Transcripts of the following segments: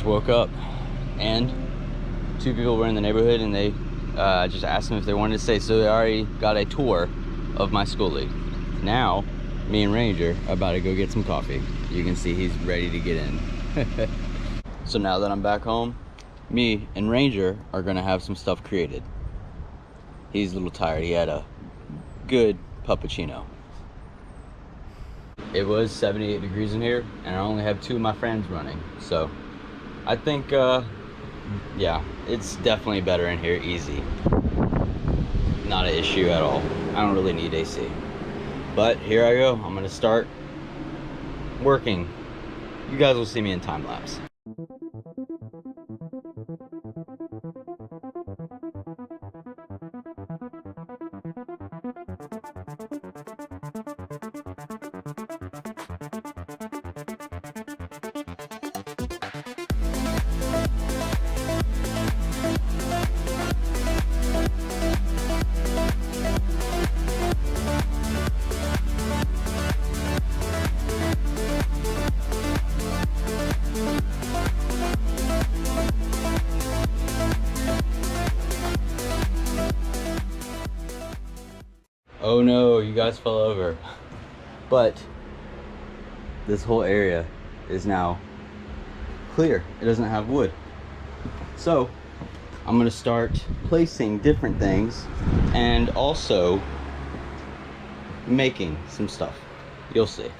woke up and two people were in the neighborhood, and they just asked them if they wanted to stay. So they already got a tour of my Skoolie. Now me and Ranger are about to go get some coffee. You can see he's ready to get in. So now that I'm back home, me and Ranger are gonna have some stuff created. He's a little tired. He had a good puppuccino. It was 78 degrees in here, and I only have two of my friends running. So I think, yeah, it's definitely better in here, easy. Not an issue at all. I don't really need AC. But here I go. I'm gonna start working. You guys will see me in time lapse. Oh no, you guys fell over. But this whole area is now clear. It doesn't have wood. So I'm gonna start placing different things and also making some stuff. You'll see.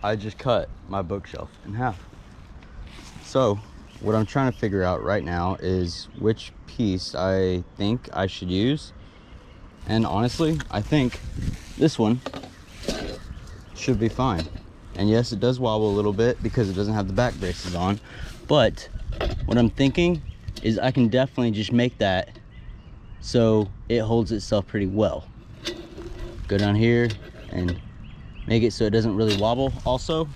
I just cut my bookshelf in half. So what I'm trying to figure out right now is which piece I think I should use. And honestly, I think this one should be fine. And yes, it does wobble a little bit because it doesn't have the back braces on. But what I'm thinking is I can definitely just make that so it holds itself pretty well. Go down here and make it so it doesn't really wobble. Also,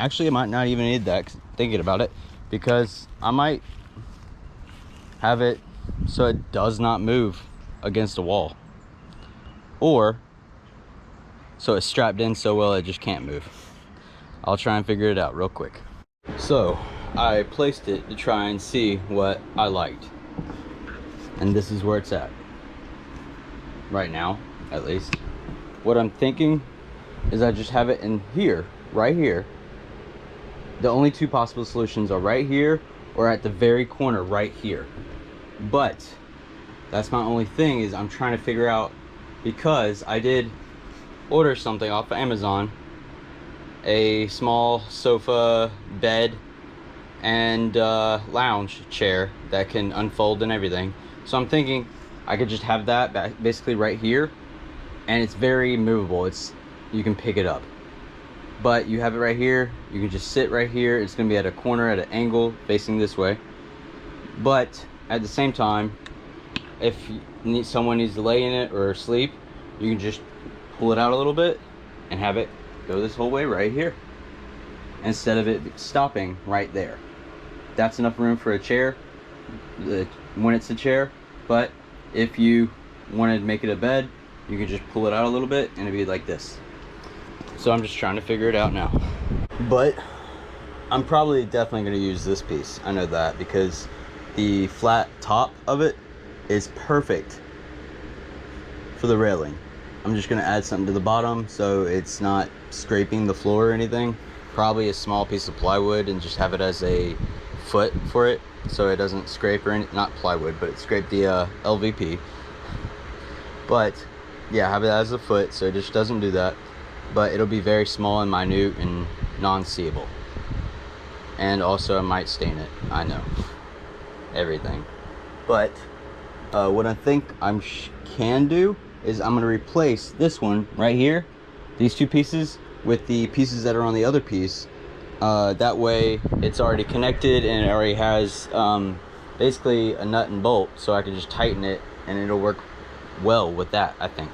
actually I might not even need that, thinking about it, because I might have it so it does not move against a wall, or so it's strapped in so well it just can't move. I'll try and figure it out real quick. So I placed it to try and see what I liked, and this is where it's at right now, at least. What I'm thinking is I just have it in here, right here. The only two possible solutions are right here or at the very corner right here. But that's my only thing, is I'm trying to figure out, because I did order something off of Amazon, a small sofa, bed, and lounge chair that can unfold and everything. So I'm thinking I could just have that basically right here, and it's very movable. You can pick it up, but you have it right here. You can just sit right here. It's gonna be at a corner at an angle facing this way, but at the same time, if someone needs to lay in it or sleep, you can just pull it out a little bit and have it go this whole way right here, instead of it stopping right there. That's enough room for a chair when it's a chair. But if you wanted to make it a bed, you can just pull it out a little bit and it'd be like this. So I'm just trying to figure it out now. But I'm probably definitely going to use this piece. I know that, because the flat top of it is perfect for the railing. I'm just going to add something to the bottom so it's not scraping the floor or anything. Probably a small piece of plywood, and just have it as a foot for it so it doesn't scrape or not plywood, but it scraped the LVP. But yeah, have it as a foot so it just doesn't do that. But it'll be very small and minute and non-seeable. and also I might stain it. I know, everything. But what I think I can do is I'm gonna replace this one right here, these two pieces, with the pieces that are on the other piece. That way it's already connected and it already has basically a nut and bolt, so I can just tighten it and it'll work well with that, I think.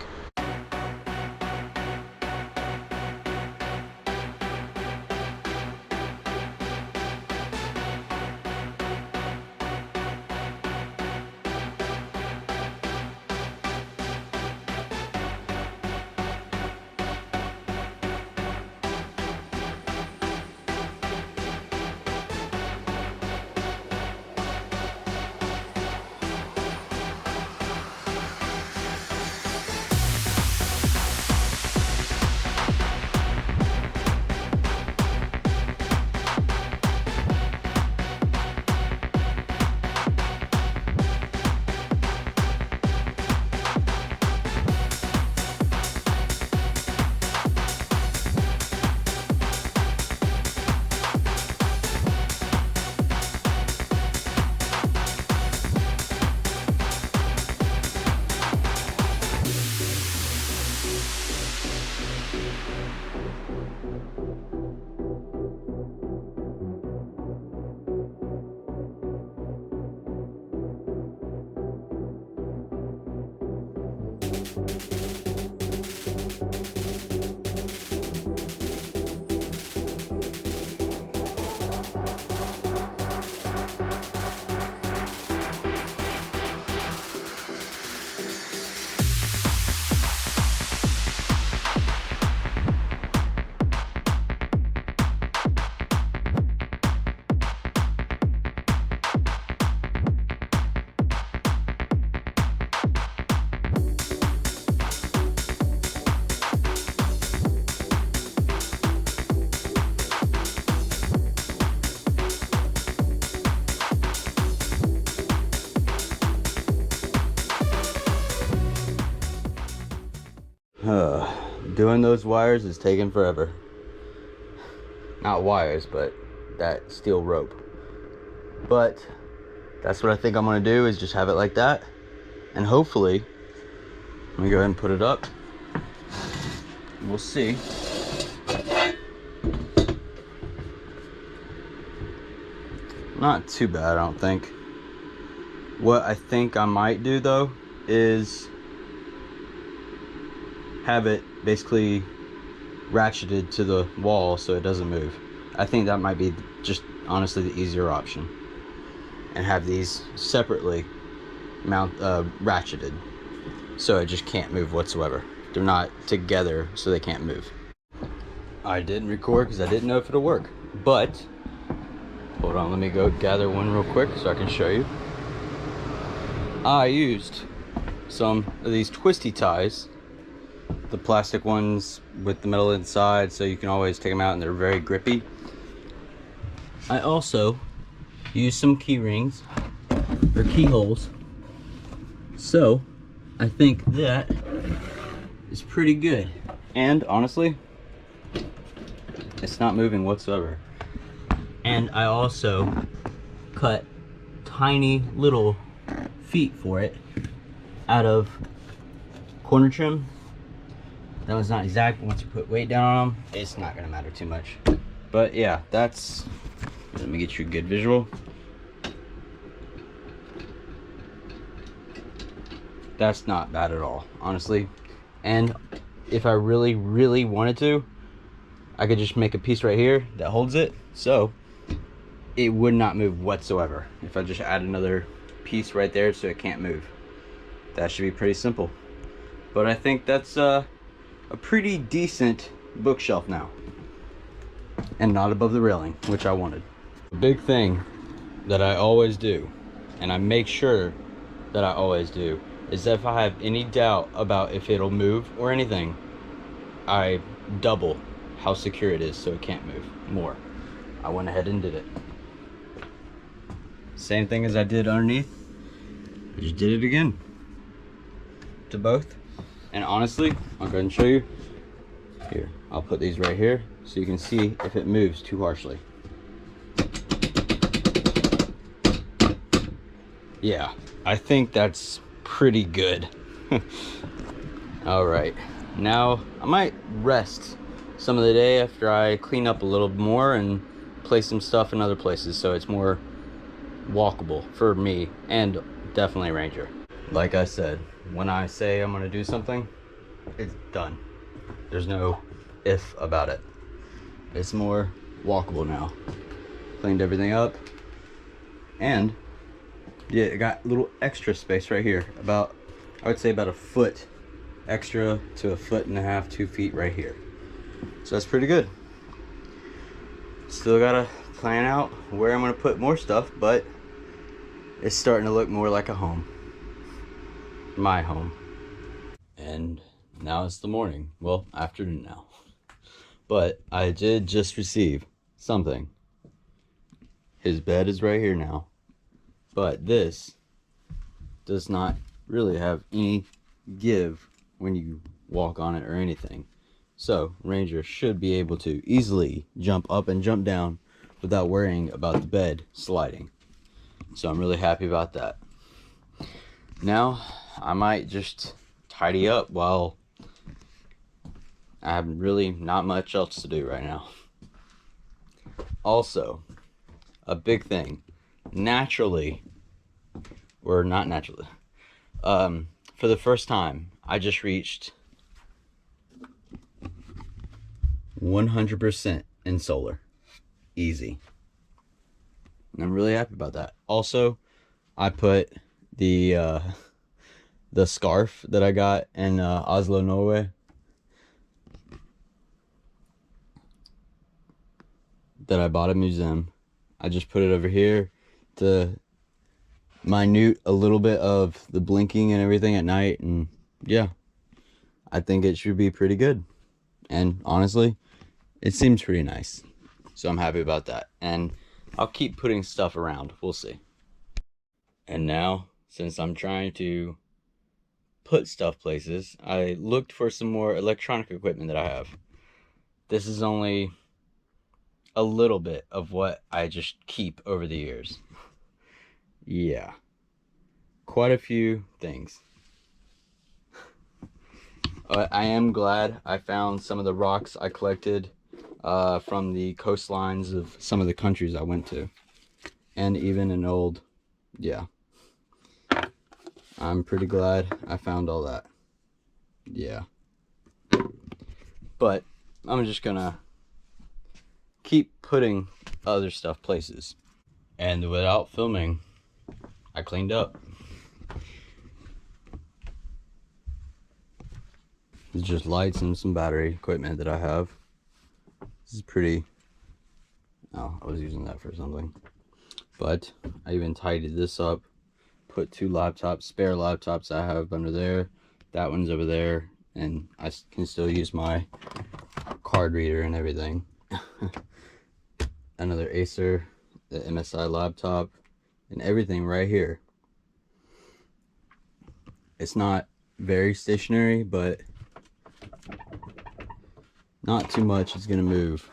Doing those wires is taking forever. Not wires, but that steel rope. But that's what I think I'm gonna do, is just have it like that. And hopefully, let me go ahead and put it up. We'll see. Not too bad, I don't think. What I think I might do though is have it basically ratcheted to the wall so it doesn't move. I think that might be just honestly the easier option, and have these separately ratcheted so it just can't move whatsoever. They're not together so they can't move. I didn't record because I didn't know if it'll work, but hold on, let me go gather one real quick so I can show you. I used some of these twisty ties, the plastic ones with the metal inside, so you can always take them out and they're very grippy. I also used some key rings or keyholes, so I think that is pretty good. And honestly, it's not moving whatsoever. And I also cut tiny little feet for it out of corner trim. That was not exact, but once you put weight down on them, it's not gonna matter too much. But yeah, that's, let me get you a good visual. That's not bad at all, honestly. And if I really, really wanted to, I could just make a piece right here that holds it, so it would not move whatsoever. If I just add another piece right there so it can't move. That should be pretty simple. But I think that's a pretty decent bookshelf now, and not above the railing, which I wanted. The big thing that I always do, and I make sure that I always do, is that if I have any doubt about if it'll move or anything, I double how secure it is so it can't move more. I went ahead and did it. Same thing as I did underneath, I just did it again to both. And honestly, I'll go ahead and show you. Here, I'll put these right here so you can see if it moves too harshly. Yeah, I think that's pretty good. All right, now I might rest some of the day after I clean up a little more and place some stuff in other places so it's more walkable for me and definitely Ranger. Like I said, when I say I'm gonna do something, it's done. There's no if about it. It's more walkable now. Cleaned everything up, and yeah, it got a little extra space right here. About, I would say about a foot extra to a foot and a half, 2 feet right here. So that's pretty good. Still gotta plan out where I'm gonna put more stuff, but it's starting to look more like a home. My home. And now it's the morning. Well, afternoon now. But I did just receive something. His bed is right here now. But this does not really have any give when you walk on it or anything. So Ranger should be able to easily jump up and jump down without worrying about the bed sliding. So I'm really happy about that. Now I might just tidy up while I have really not much else to do right now. Also, a big thing, naturally, or not naturally, for the first time, I just reached 100% in solar. Easy. And I'm really happy about that. Also, I put the scarf that I got in Oslo, Norway, that I bought at a museum. I just put it over here to minute a little bit of the blinking and everything at night, and yeah, I think it should be pretty good. And honestly, it seems pretty nice. So I'm happy about that. And I'll keep putting stuff around. We'll see. And now, since I'm trying to put stuff places, I looked for some more electronic equipment that I have. This is only a little bit of what I just keep over the years. Yeah. Quite a few things. I am glad I found some of the rocks I collected from the coastlines of some of the countries I went to. And even an old, yeah. I'm pretty glad I found all that. Yeah. But I'm just gonna keep putting other stuff places. And without filming, I cleaned up. It's just lights and some battery equipment that I have. This is pretty. Oh, I was using that for something. But I even tidied this up. Put 2 laptops, spare laptops I have under there. That one's over there. And I can still use my card reader and everything. Another Acer, the MSI laptop, and everything right here. It's not very stationary, but not too much is gonna move.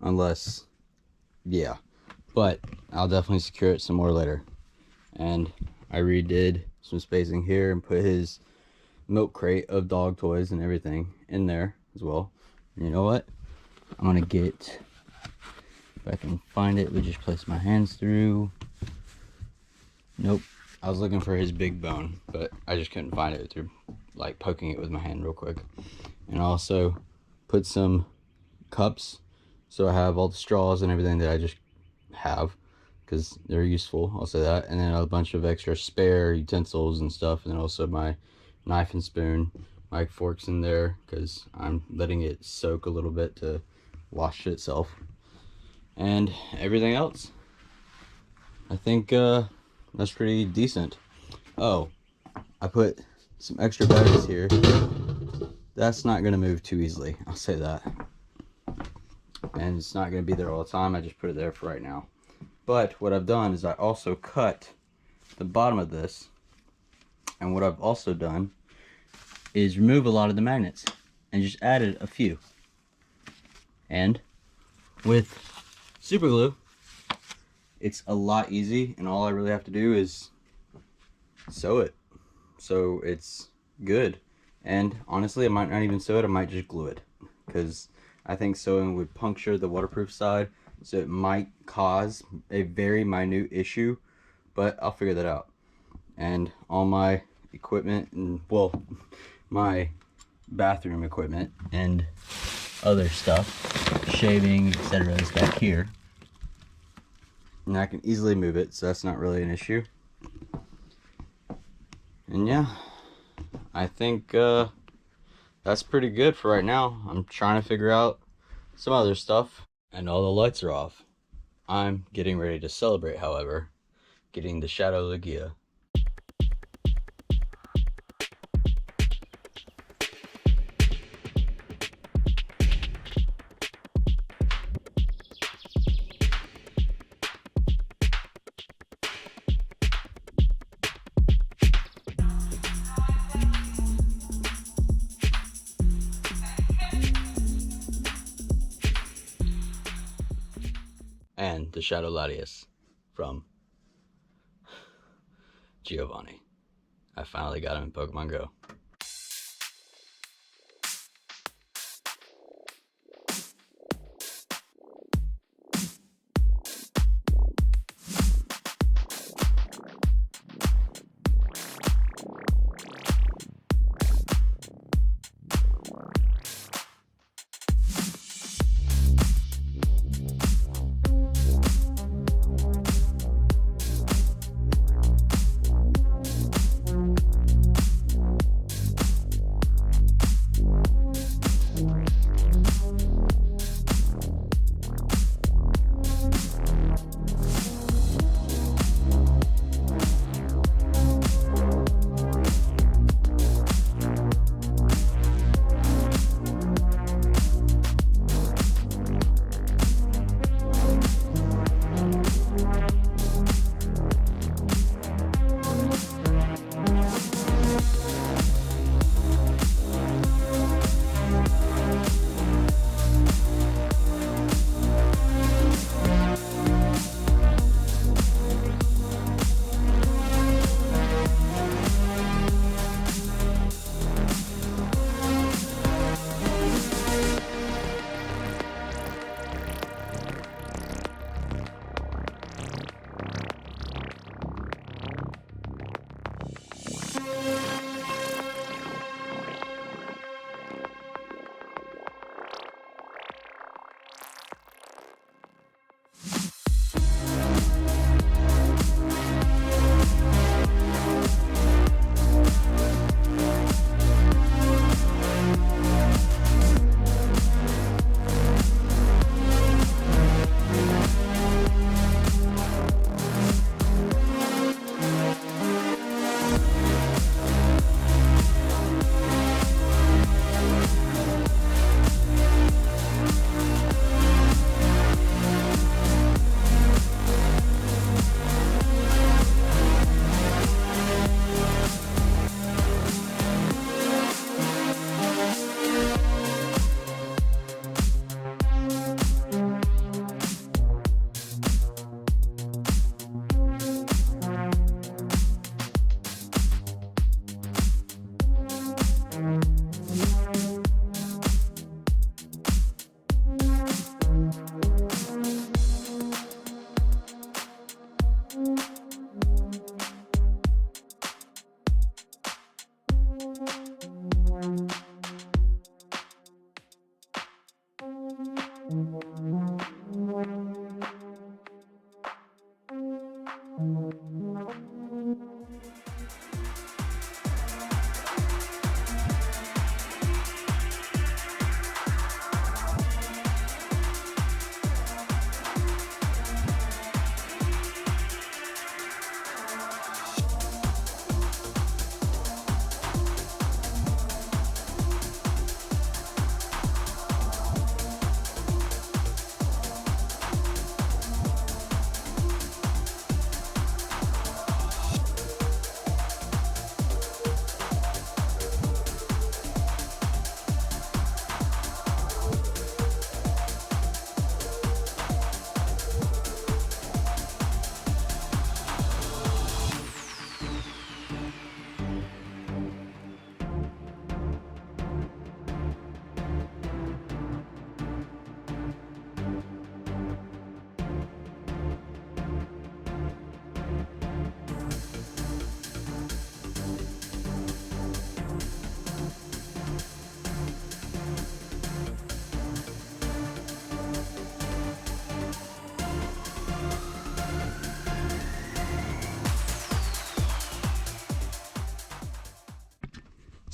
Unless, yeah. But I'll definitely secure it some more later. And I redid some spacing here and put his milk crate of dog toys and everything in there as well. And you know what? I'm gonna get, if I can find it, we just place my hands through. Nope. I was looking for his big bone, but I just couldn't find it through like poking it with my hand real quick. And also put some cups, so I have all the straws and everything that I just have, because they're useful, I'll say that. And then a bunch of extra spare utensils and stuff, and then also my knife and spoon, my forks in there, because I'm letting it soak a little bit to wash itself. And everything else, I think that's pretty decent. Oh, I put some extra batteries here. That's not gonna move too easily, I'll say that. And it's not gonna be there all the time. I just put it there for right now. But what I've done is I also cut the bottom of this, and what I've also done is remove a lot of the magnets and just added a few. And with super glue, it's a lot easy, and all I really have to do is sew it. So it's good. And honestly, I might not even sew it, I might just glue it, because I think sewing would puncture the waterproof side, so it might cause a very minute issue, but I'll figure that out. And all my equipment, and well, my bathroom equipment and other stuff, shaving, etc., is back here, and I can easily move it, so that's not really an issue. And yeah, I think that's pretty good for right now. I'm trying to figure out some other stuff, and all the lights are off. I'm getting ready to celebrate, however, getting the Shadow Lugia. And the Shadow Latias from Giovanni. I finally got him in Pokemon Go.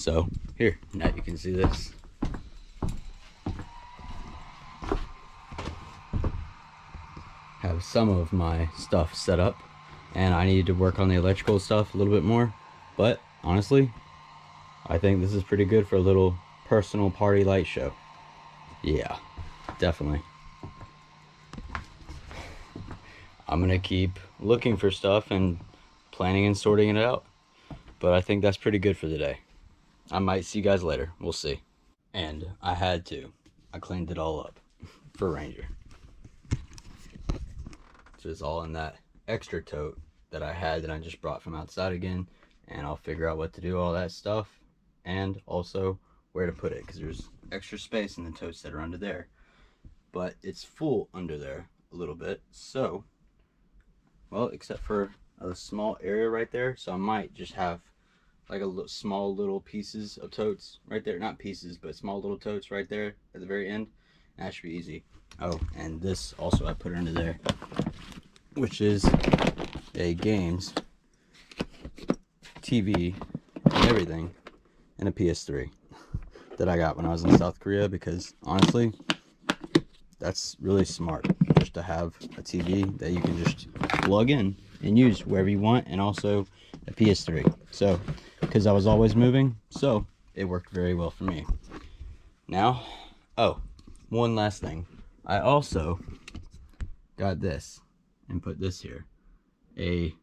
So here, now you can see this. Have some of my stuff set up, and I need to work on the electrical stuff a little bit more, but honestly I think this is pretty good for a little personal party light show. Yeah, definitely. I'm gonna keep looking for stuff and planning and sorting it out, but I think that's pretty good for the day. I might see you guys later, we'll see. And I cleaned it all up for Ranger. So it's all in that extra tote that I had that I just brought from outside again, and I'll figure out what to do all that stuff and also where to put it, because there's extra space in the totes that are under there, but it's full under there a little bit, so well, except for a small area right there, so I might just have like small little pieces of totes right there, not pieces but small little totes right there at the very end. That should be easy. Oh, and this also I put under there, which is a games, TV, and everything, and a PS3 that I got when I was in South Korea, because honestly that's really smart, just to have a TV that you can just plug in and use wherever you want, and also a PS3. So because I was always moving, so it worked very well for me. Now, oh, one last thing, I also got this and put this here, a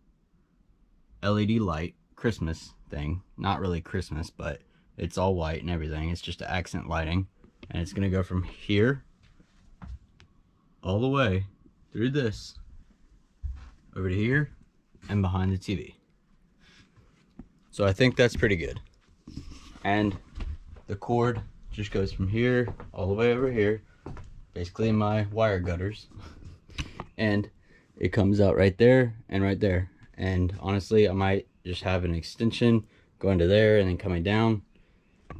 LED light Christmas thing. Not really Christmas, but it's all white and everything. It's just accent lighting, and it's gonna go from here all the way through this over to here and behind the TV. So I think that's pretty good. And the cord just goes from here all the way over here, basically in my wire gutters, and it comes out right there and right there. And honestly, I might just have an extension going to there and then coming down,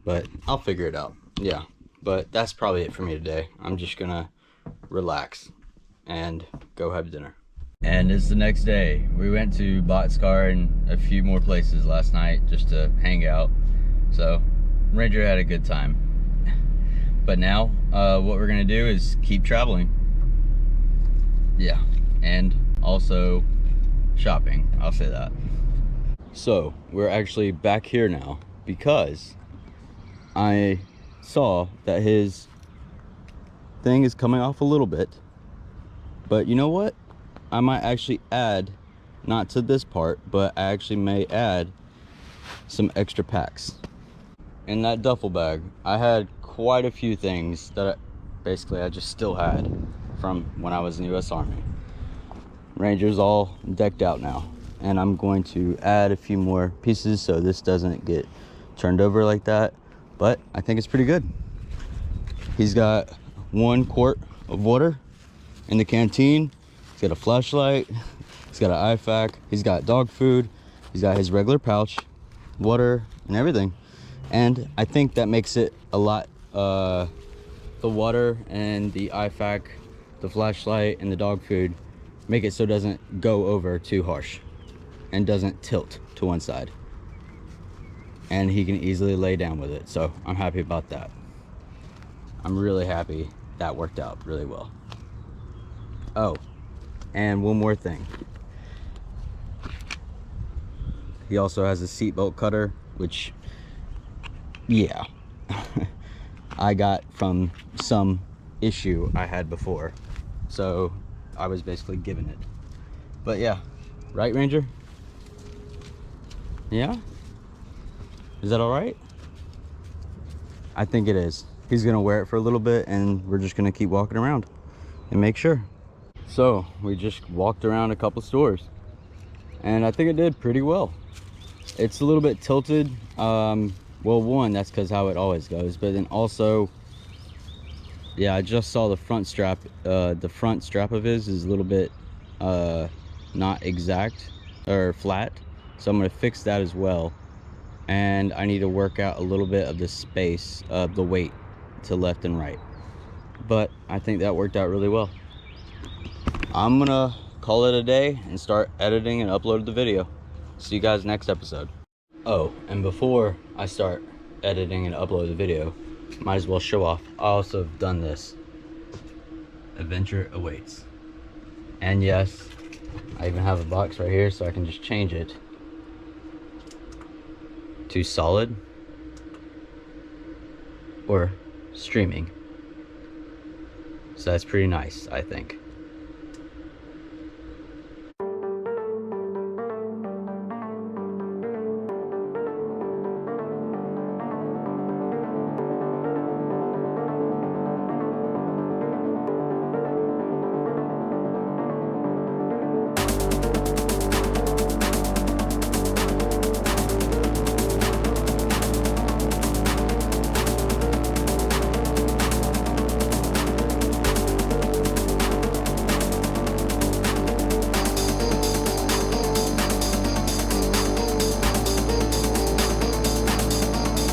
but I'll figure it out. Yeah, but that's probably it for me today. I'm just gonna relax and go have dinner. And it's the next day. We went to Botscar and a few more places last night just to hang out, so Ranger had a good time. But now what we're gonna do is keep traveling. Yeah, and also shopping, I'll say that. So we're actually back here now because I saw that his thing is coming off a little bit, but you know what, I might actually add, not to this part, but I actually may add some extra packs. In that duffel bag I had quite a few things that I just still had from when I was in the US Army. Ranger's all decked out now, and I'm going to add a few more pieces so this doesn't get turned over like that, but I think it's pretty good. He's got 1 quart of water in the canteen. He's got a flashlight, he's got an IFAK, he's got dog food, he's got his regular pouch, water, and everything. And I think that makes it a lot, the water and the IFAK, the flashlight, and the dog food make it so it doesn't go over too harsh and doesn't tilt to one side. And he can easily lay down with it, so I'm happy about that. I'm really happy that worked out really well. Oh, and one more thing. He also has a seatbelt cutter, which, yeah, I got from some issue I had before, so I was basically given it. But yeah, right, Ranger? Yeah? Is that all right? I think it is. He's gonna wear it for a little bit, and we're just gonna keep walking around and make sure. So we just walked around a couple stores, and I think it did pretty well. It's a little bit tilted. Well, one, that's because how it always goes, but then also, yeah, I just saw the front strap. The front strap of his is a little bit not exact or flat, so I'm gonna fix that as well. And I need to work out a little bit of the space of the weight to left and right, but I think that worked out really well. I'm gonna call it a day and start editing and upload the video. See you guys next episode. Oh, and before I start editing and upload the video, might as well show off. I also have done this. Adventure awaits. And yes, I even have a box right here, so I can just change it to solid or streaming. So that's pretty nice, I think.